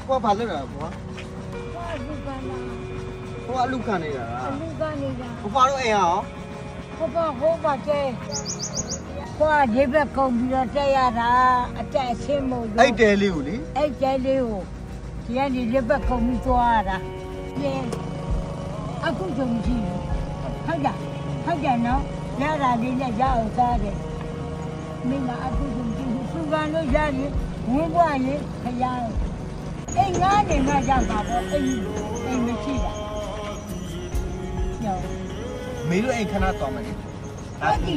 ဘွားဘာလုပ်တာဘွား ဘွားလူကနာ ဘွားအလူခံနေတာလား လူကနေတာ ဘွားတို့အိမ်ရော ဘွားဟိုပါကျဲဘွားဒီဘက်ကုန်ပြီးတော့တက်ရတာအတက်အချင်းမို့ အဲ့တဲလေးကိုလေ အဲ့ကျဲလေးကိုဒီကနေဒီဘက်ကုန်ပြီးသွားရတာပြင်းအခုကြုံကြည့်ဟုတ်ကြနော်ရတာလေးနဲ့ရအောင်စားတယ်မင်းကအခုကြုံကြည့်သူကလို့ရရင်ဝင်သွားရင်ခရားအိမ်ငါးနေမှရမှာပေါ့အိမ်မရှိတာကျော် မေတို့အိမ်ခဏသွားမယ်လေ ဟုတ်ပြီ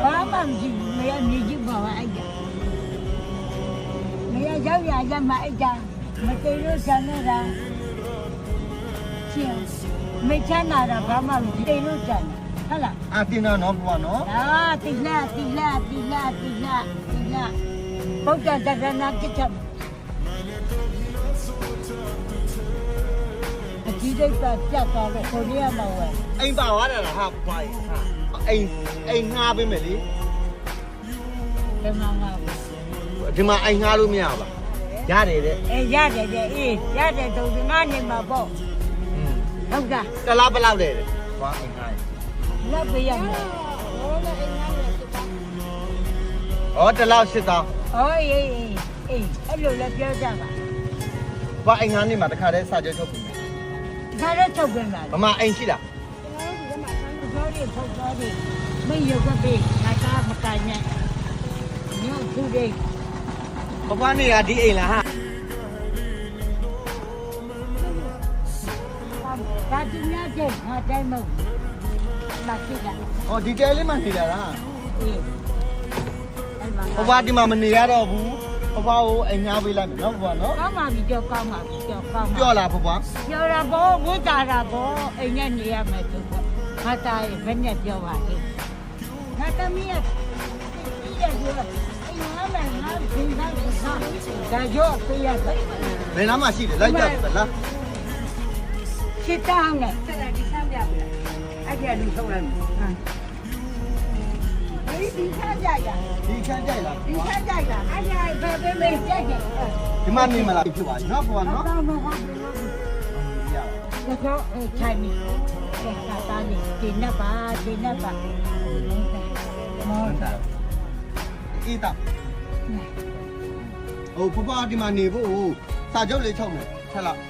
ဘာမှမရှိဘူးမရမြေကြီးပါပါအဲ့ဒါမရရောက်ရရမှာအဲ့ဒါမတေလို့ဆန်နေတာချင်းမချမ်းသာတာဘာမှမတေလို့ဆန်ဟုတ်လား အာတင်တော့နော်ဘွားနော် တိလာဗုဒ္ဓတရဏကိစ္စအကြီးစိတ်ကပြတ်သွားလို့ကိုရီးယားမှာဝယ် အိမ်ပါသွားတယ်လားဟာဘွားကြီးဟာအိမ်ငှားပေးမယ်လေ ဒီမှာငါ ဒီမှာအိမ်ငှားလို့မရပါရတယ်တဲ့ ရတယ်ရတယ်တော့ဒီငါနေမှာပေါ့ဟုတ်ကဲ့ တလားဘလောက်လဲဘွားအိမ်ငှား လက်ပေးရမယ် ဩတလောက်8000 အေးအဲ့လိုလည်းပြောကြပါ ဘွားအိမ်ငှားနေမှာတခါတည်းစာချုပ်ထုတ်ပြီ ဒါလည်းထုတ်ပြန်ပါ မမအိမ်ရှိလား ဖောက်တယ်မရုပ်ကပေးငါကမကန်နဲ့ညို့သူတွေ ဘွားနေရဒီအိမ်လားဟာ ဒါတူများတဲ့ငါတိုင်းမဟုတ်လာကြည့်တာ ဩဒီတဲလေးမှနေလာလား အေးအဲ့မှာ ဘွားဒီမှာမနေရတော့ဘူးဘွားကိုအိမ်ငှားပေးလိုက်မယ်နော်ဘွားနော် ကောင်းပါပြီကြောက်ကောင်းပါပြီကြောက်ကောင်းပါ ပြောလားဘွား ပြောတာဘောဝိတာတာဘောအိမ်နဲ့နေရမယ်သူပေါ့ငါသားရဲ့ဘယ်နဲ့ပြောပါလဲငါသမီးရဲ့ပြီးရပြောအိမ်ငါမယ်ငါဒင်းသားကိုစားဒါကြောက်ပြရတယ် ဘယ်နားမှာရှိတယ်လိုက်ကြပြီလား ရှစ်တောင်းနဲ့ ဆက်လာဒီဆမ်းပြဘူးလားအဲ့ဒီကလူဆုံးလိုက်မယ်ဒီဆမ်းပြရ ဒီချမ်းကြိုက်လား ဒီဆမ်းကြိုက်တာအဲ့ဒီဘယ်ပဲ မေးကြက်တယ် ဒီမှာနေမလားဖြစ်ပါနော်ဘွားနော် တောင်းတော့ဟုတ်ပြီ ရ တော့ချိုင်မီဒါတာနေဒီနပ်ပါမောတာ အေးတာဟိုဘွားဒီမှာနေဖို့စာချုပ်လေးချုပ်မယ်ဆက်လောက်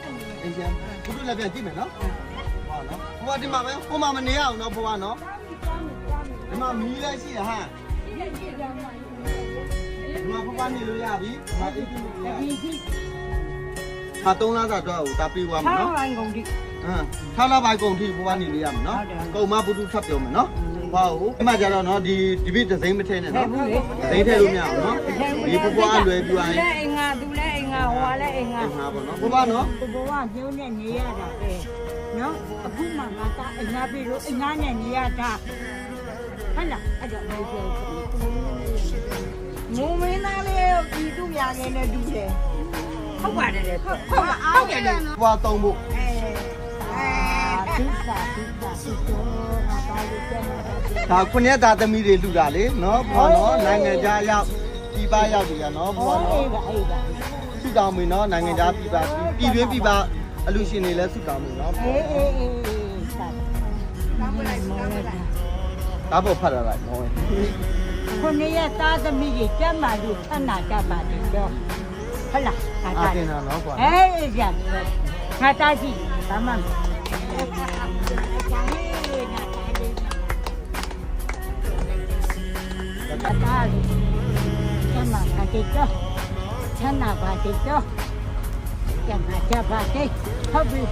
အင်းကျန်ဘုတို့လည်းပြန်ကြည့်မယ်နော်ဟောနော်ဘွားဒီမှာပဲကိုမမနေရအောင်နော်ဘွားနော်ဒီမှာမီးလည်းရှိရဟမ်ဒီမှာဘွားနေလို့ရပြီဒီမှာအေးကြည့်လို့ရ ဒီဒီ ဟာ3လစာတော့ဟိုတာပေးသွားမယ်နော် လိုင်းကုန်ဒီ ထားလာပါကုန်ထိဘွားနေလို့ရမယ်နော်ကုံမဘုသူထပ်ပြောမယ်နော်ဟောဒီမှာကြတော့နော်ဒီပြည့်ဒဇိမ့်မထဲနဲ့နော်ဒဇိမ့်ထဲလို့မရအောင်နော်ဒီဘွားလွယ်ပြသွားရင် လည်းအင်္ဂါသူလည်းအင်္ဂါဟိုကလည်းအင်္ဂါ ငါပါနော်ဘွားနော် ဘဝညိုးနဲ့နေရတာပဲနော်အခုမှငါသားအညာပြီလို့အညာနဲ့နေရတာဟုတ်လားအဲ့တော့မေးပြော မုံမင်းသားလေးဒီသူများငယ်နဲ့တူတယ်ဟုတ်ပါတယ်လေဟုတ်တယ်လေ ဘွားသုံးဖို့ ဒုက္ခငါသားလေးပြန်လာတာ ဒါခုနှစ်သားသမီးတွေလှူတာလေနော်ဘွားနော်နိုင်ငံခြားရောက်ပြည်ပရောက်ပြီရနော်ဘွားနော် အေးပါ ဆုတောင်းပြီနော်နိုင်ငံခြားပြည်ပပြည်တွင်းပြည်ပအလူရှင်တွေလည်းဆုတောင်းပြီနော် အေးစား ကောင်းပါလိုက်ကောင်းပါလိုက် ဒါပေါ်ဖတ်ရလိုက်နော် ခုနှစ်ရက်သားသမီးကြီးကျမ်းမာလို့ဆန္ဒကြပါတယ်တော့ဟုတ်လားငါ အာ သား တင်တာနော်ဘွား အေးကြငါသားကြီးဘာမှအတားလေးကျမ်းမာပါတယ်တော့ဆန္ဒပါတယ်တော့ကျမ်းမာကြပါတယ်ဟုတ်ပြီ